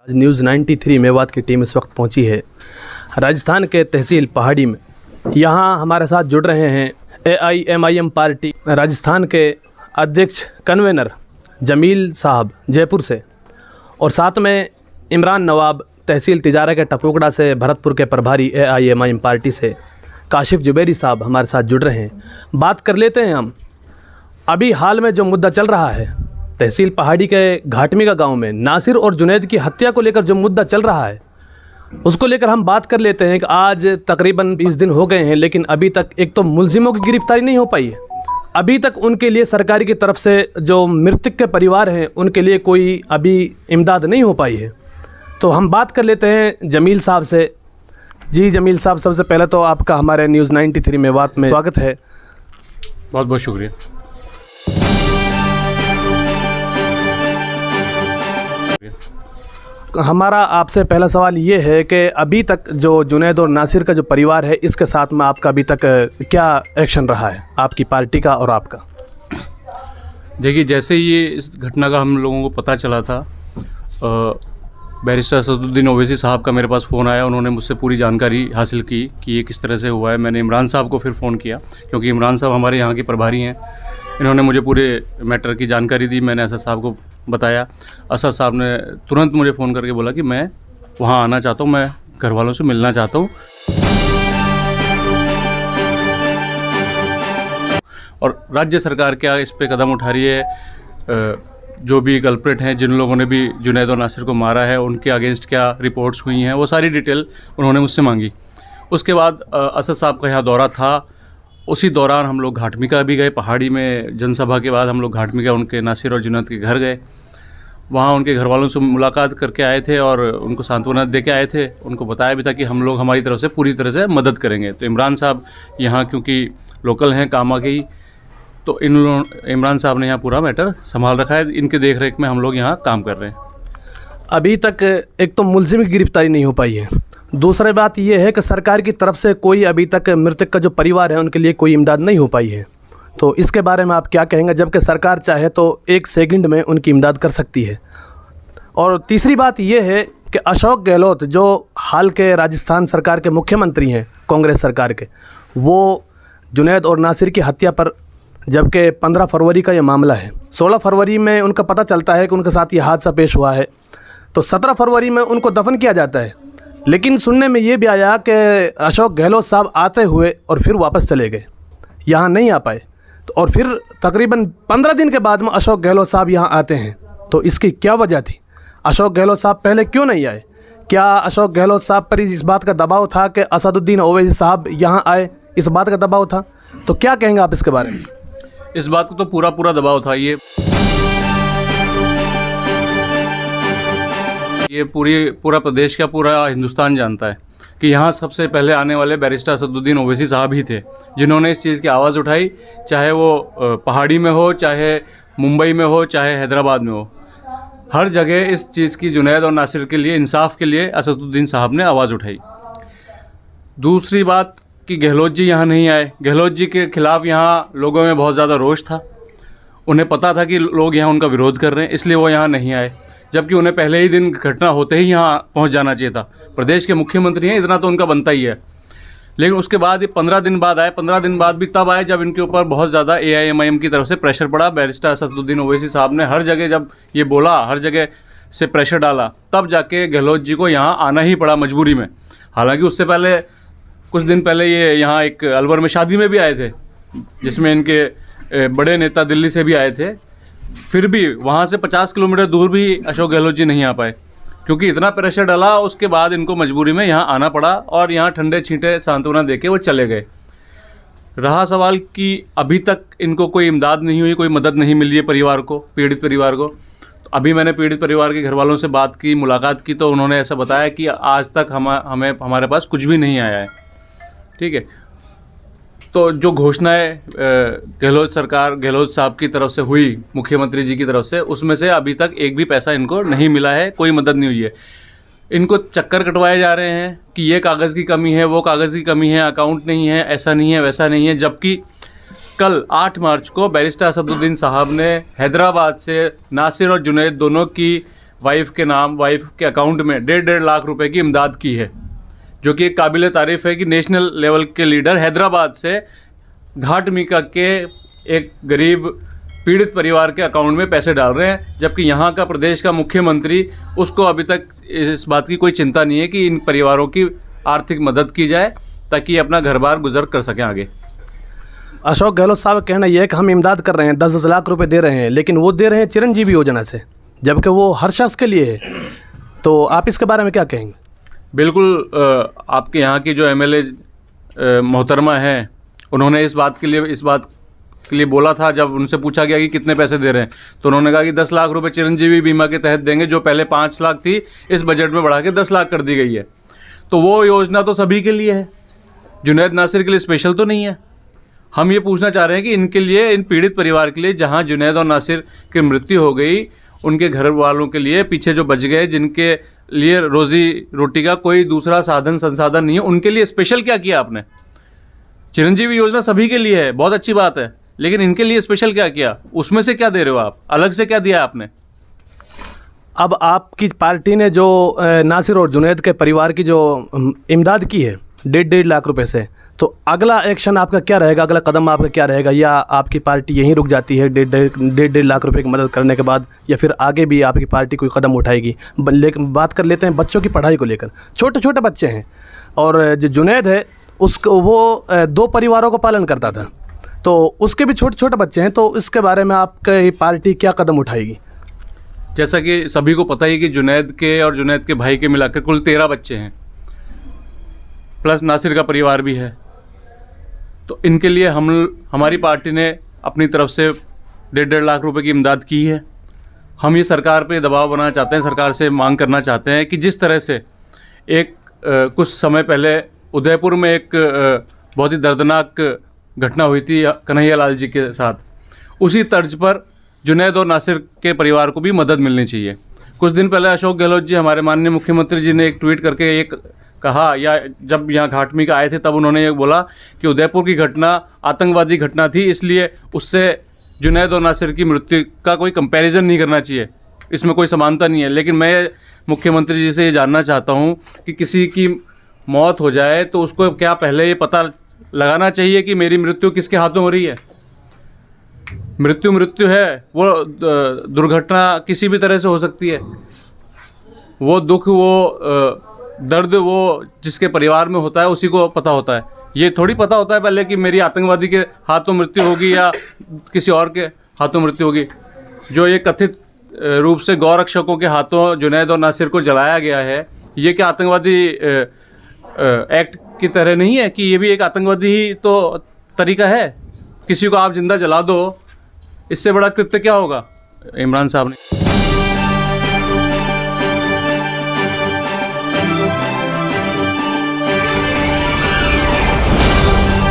आज न्यूज़ 93 मेवात की टीम इस वक्त पहुंची है राजस्थान के तहसील पहाड़ी में। यहां हमारे साथ जुड़ रहे हैं AIMIM पार्टी राजस्थान के अध्यक्ष कन्वेनर जमील साहब जयपुर से, और साथ में इमरान नवाब तहसील तिजारा के टपोकड़ा से भरतपुर के प्रभारी AIMIM पार्टी से काशिफ जुबैरी साहब हमारे साथ जुड़ रहे हैं। बात कर लेते हैं हम अभी हाल में जो मुद्दा चल रहा है तहसील पहाड़ी के घाटमी का गांव में नासिर और जुनैद की हत्या को लेकर जो मुद्दा चल रहा है उसको लेकर हम बात कर लेते हैं कि आज तकरीबन 20 दिन हो गए हैं, लेकिन अभी तक एक तो मुलजिमों की गिरफ्तारी नहीं हो पाई है। अभी तक उनके लिए सरकार की तरफ से जो मृतक के परिवार हैं उनके लिए कोई अभी इमदाद नहीं हो पाई है। तो हम बात कर लेते हैं जमील साहब से। जी जमील साहब, सबसे पहले तो आपका हमारे न्यूज़ 93 मेवात में स्वागत है। बहुत बहुत शुक्रिया। हमारा आपसे पहला सवाल ये है कि अभी तक जो जुनैद और नासिर का जो परिवार है इसके साथ में आपका अभी तक क्या एक्शन रहा है, आपकी पार्टी का और आपका? देखिए, जैसे ये इस घटना का हम लोगों को पता चला था, बैरिस्टर असदुद्दीन ओवैसी साहब का मेरे पास फ़ोन आया। उन्होंने मुझसे पूरी जानकारी हासिल की कि ये किस तरह से हुआ है। मैंने इमरान साहब को फिर फ़ोन किया क्योंकि इमरान साहब हमारे यहाँ के प्रभारी हैं। इन्होंने मुझे पूरे मैटर की जानकारी दी। मैंने असद साहब को बताया। असद साहब ने तुरंत मुझे फ़ोन करके बोला कि मैं वहाँ आना चाहता हूँ, मैं घर वालों से मिलना चाहता हूँ। और राज्य सरकार क्या इस पे कदम उठा रही है, जो भी कल्प्रिट हैं, जिन लोगों ने भी जुनैद और नासिर को मारा है, उनके अगेंस्ट क्या रिपोर्ट्स हुई हैं, वो सारी डिटेल उन्होंने मुझसे मांगी। उसके बाद असद साहब का यहाँ दौरा था। उसी दौरान हम लोग घाटमिका भी गए। पहाड़ी में जनसभा के बाद हम लोग घाटमिका उनके नासिर और जुनैद के घर गए। वहाँ उनके घर वालों से मुलाकात करके आए थे और उनको सांत्वना दे के आए थे। उनको बताया भी था कि हम लोग हमारी तरफ से पूरी तरह से मदद करेंगे। तो इमरान साहब यहाँ क्योंकि लोकल हैं कामा के ही, तो इमरान साहब ने यहाँ पूरा मैटर संभाल रखा है। इनके देख रेख में हम लोग यहाँ काम कर रहे हैं। अभी तक एक तो मुलजिम की गिरफ्तारी नहीं हो पाई है, दूसरी बात यह है कि सरकार की तरफ से कोई अभी तक मृतक का जो परिवार है उनके लिए कोई इमदाद नहीं हो पाई है। तो इसके बारे में आप क्या कहेंगे, जबकि सरकार चाहे तो 1 सेकंड में उनकी इमदाद कर सकती है? और तीसरी बात यह है कि अशोक गहलोत जो हाल के राजस्थान सरकार के मुख्यमंत्री हैं कांग्रेस सरकार के, वो जुनैद और नासिर की हत्या पर, जबकि 15 फरवरी का ये मामला है, 16 फरवरी में उनका पता चलता है कि उनके साथ ये हादसा पेश हुआ है, तो 17 फरवरी में उनको दफन किया जाता है। लेकिन सुनने में ये भी आया कि अशोक गहलोत साहब आते हुए और फिर वापस चले गए, यहाँ नहीं आ पाए। तो और फिर तकरीबन 15 दिन के बाद में अशोक गहलोत साहब यहाँ आते हैं, तो इसकी क्या वजह थी? अशोक गहलोत साहब पहले क्यों नहीं आए? क्या अशोक गहलोत साहब पर इस बात का दबाव था कि असदुद्दीन ओवैसी साहब यहाँ आए, इस बात का दबाव था? तो क्या कहेंगे आप इसके बारे में? इस बात को तो पूरा दबाव था। ये पूरा प्रदेश का पूरा हिंदुस्तान जानता है कि यहाँ सबसे पहले आने वाले बैरिस्टर असदुद्दीन ओवैसी साहब ही थे जिन्होंने इस चीज़ की आवाज़ उठाई, चाहे वो पहाड़ी में हो, चाहे मुंबई में हो, चाहे हैदराबाद में हो। हर जगह इस चीज़ की जुनैद और नासिर के लिए, इंसाफ के लिए असदुद्दीन साहब ने आवाज़ उठाई। दूसरी बात कि गहलोत जी यहाँ नहीं आए। गहलोत जी के खिलाफ़ यहाँ लोगों में बहुत ज़्यादा रोष था। उन्हें पता था कि लोग यहाँ उनका विरोध कर रहे हैं, इसलिए वो यहाँ नहीं आए, जबकि उन्हें पहले ही दिन घटना होते ही यहाँ पहुँच जाना चाहिए था। प्रदेश के मुख्यमंत्री हैं, इतना तो उनका बनता ही है। लेकिन उसके बाद ये 15 दिन बाद आए। 15 दिन बाद भी तब आए जब इनके ऊपर बहुत ज़्यादा AIMIM की तरफ से प्रेशर पड़ा। बैरिस्टर असदुद्दीन ओवैसी साहब ने हर जगह जब ये बोला, हर जगह से प्रेशर डाला, तब जाके गहलोत जी को यहाँ आना ही पड़ा मजबूरी में। हालांकि उससे पहले कुछ दिन पहले ये यहाँ एक अलवर में शादी में भी आए थे, जिसमें इनके बड़े नेता दिल्ली से भी आए थे। फिर भी वहाँ से 50 किलोमीटर दूर भी अशोक गहलोत जी नहीं आ पाए क्योंकि इतना प्रेशर डाला। उसके बाद इनको मजबूरी में यहाँ आना पड़ा और यहाँ ठंडे छींटे सांत्वना देके वो चले गए। रहा सवाल कि अभी तक इनको कोई इमदाद नहीं हुई, कोई मदद नहीं मिली है परिवार को, पीड़ित परिवार को। तो अभी मैंने पीड़ित परिवार के घर वालों से बात की, मुलाकात की, तो उन्होंने ऐसा बताया कि आज तक हमारे पास कुछ भी नहीं आया है। ठीक है, तो जो घोषणाएं गहलोत साहब की तरफ से हुई, मुख्यमंत्री जी की तरफ से, उसमें से अभी तक एक भी पैसा इनको नहीं मिला है, कोई मदद नहीं हुई है। इनको चक्कर कटवाए जा रहे हैं कि ये कागज़ की कमी है, वो कागज़ की कमी है, अकाउंट नहीं है, ऐसा नहीं है, वैसा नहीं है। जबकि कल 8 मार्च को बैरिस्टर असदुद्दीन साहब ने हैदराबाद से नासिर और जुनैद दोनों की वाइफ के अकाउंट में 1.5 लाख रुपए की इमदाद की है, जो कि एक काबिल तारीफ़ है कि नेशनल लेवल के लीडर हैदराबाद से घाटमिका के एक गरीब पीड़ित परिवार के अकाउंट में पैसे डाल रहे हैं, जबकि यहाँ का प्रदेश का मुख्यमंत्री, उसको अभी तक इस बात की कोई चिंता नहीं है कि इन परिवारों की आर्थिक मदद की जाए ताकि अपना घर बार गुजर कर सकें आगे। अशोक गहलोत साहब का कहना यह है कि हम इमदाद कर रहे हैं, 10-10 लाख रुपए दे रहे हैं, लेकिन वो दे रहे हैं चिरंजीवी योजना से, जबकि वो हर शख्स के लिए है। तो आप इसके बारे में क्या कहेंगे? बिल्कुल, आपके यहाँ की जो एमएलए मोहतरमा हैं, उन्होंने इस बात के लिए बोला था, जब उनसे पूछा गया कि कितने पैसे दे रहे हैं, तो उन्होंने कहा कि 10 लाख रुपए चिरंजीवी बीमा के तहत देंगे, जो पहले 5 लाख थी, इस बजट में बढ़ा के 10 लाख कर दी गई है। तो वो योजना तो सभी के लिए है, जुनैद नासिर के लिए स्पेशल तो नहीं है। हम ये पूछना चाह रहे हैं कि इनके लिए, इन पीड़ित परिवार के लिए, जहाँ जुनैद और नासिर की मृत्यु हो गई, उनके घर वालों के लिए, पीछे जो बच गए, जिनके लिए रोज़ी रोटी का कोई दूसरा संसाधन नहीं है, उनके लिए स्पेशल क्या किया आपने? चिरंजीवी योजना सभी के लिए है, बहुत अच्छी बात है, लेकिन इनके लिए स्पेशल क्या किया? उसमें से क्या दे रहे हो आप? अलग से क्या दिया आपने? अब आपकी पार्टी ने जो नासिर और जुनैद के परिवार की जो इमदाद की है 1.5 लाख रुपए से, तो अगला एक्शन आपका क्या रहेगा, अगला कदम आपका क्या रहेगा? या आपकी पार्टी यहीं रुक जाती है 1.5 लाख रुपए की मदद करने के बाद, या फिर आगे भी आपकी पार्टी कोई कदम उठाएगी? लेकिन बात कर लेते हैं बच्चों की पढ़ाई को लेकर। छोटे छोटे बच्चे हैं, और जो जुनैद है उसको, वो 2 परिवारों को पालन करता था, तो उसके भी छोटे छोटे बच्चे हैं, तो इसके बारे में आपकी पार्टी क्या कदम उठाएगी? जैसा कि सभी को पता ही कि जुनैद के और जुनैद के भाई के मिलाकर कुल 13 बच्चे हैं, प्लस नासिर का परिवार भी है। तो इनके लिए हमारी पार्टी ने अपनी तरफ से 1.5 लाख रुपए की इमदाद की है। हम ये सरकार पे दबाव बनाना चाहते हैं, सरकार से मांग करना चाहते हैं कि जिस तरह से कुछ समय पहले उदयपुर में एक बहुत ही दर्दनाक घटना हुई थी कन्हैया लाल जी के साथ, उसी तर्ज पर जुनैद और नासिर के परिवार को भी मदद मिलनी चाहिए। कुछ दिन पहले अशोक गहलोत जी, हमारे माननीय मुख्यमंत्री जी, ने एक ट्वीट करके एक कहा, या जब यहाँ घाटमिका आए थे तब उन्होंने ये बोला कि उदयपुर की घटना आतंकवादी घटना थी, इसलिए उससे जुनैद और नासिर की मृत्यु का कोई कंपैरिजन नहीं करना चाहिए, इसमें कोई समानता नहीं है। लेकिन मैं मुख्यमंत्री जी से ये जानना चाहता हूँ कि किसी की मौत हो जाए तो उसको क्या पहले ये पता लगाना चाहिए कि मेरी मृत्यु किसके हाथों हो रही है? मृत्यु है, वो दुर्घटना किसी भी तरह से हो सकती है। वो दुख, वो दर्द, वो जिसके परिवार में होता है उसी को पता होता है। ये थोड़ी पता होता है पहले कि मेरी आतंकवादी के हाथों मृत्यु होगी या किसी और के हाथों मृत्यु होगी। जो ये कथित रूप से गौरक्षकों के हाथों जुनैद और नासिर को जलाया गया है, ये क्या आतंकवादी एक्ट की तरह नहीं है कि ये भी एक आतंकवादी ही तो तरीका है? किसी को आप जिंदा जला दो, इससे बड़ा कृत्य क्या होगा? इमरान साहब ने